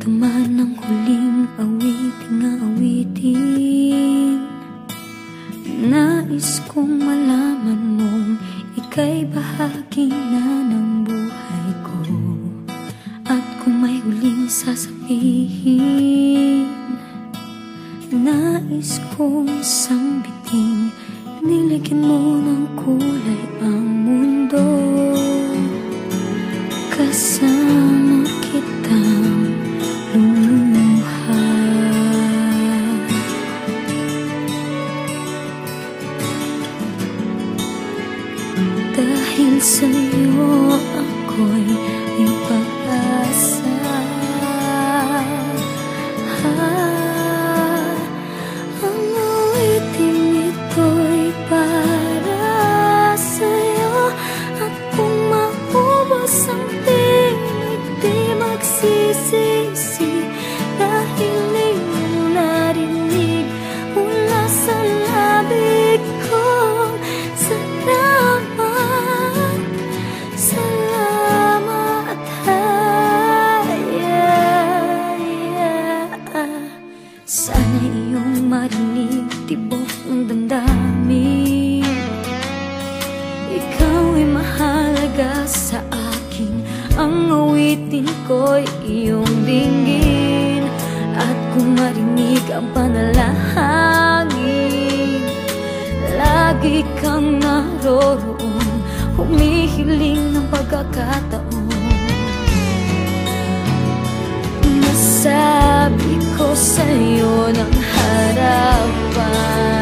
Ito man ang huling awiting nais kong malaman mong ika'y bahagi na ng buhay ko. At kung may huling sasabihin, nais kong sambitin, nilagyan mo ng kulay ang mundo. Kasama kitang lumuha. Dahil sa'yo ako'y may pag-asa. Ang awiting ito'y para sa'yo. At kung maubos ang tinig, di magsisisi. Dahil iyong narinig mula sa labig ko. Sana iyong marinig, tibok ng damdamin. Ikaw ay mahalaga sa akin. Ang awitin ko'y iyong dinggin. At kung marinig ang panalangin, lagi kang naroroon, humihiling ng pagkakataon. Masabi ko sa'yo ng harapan,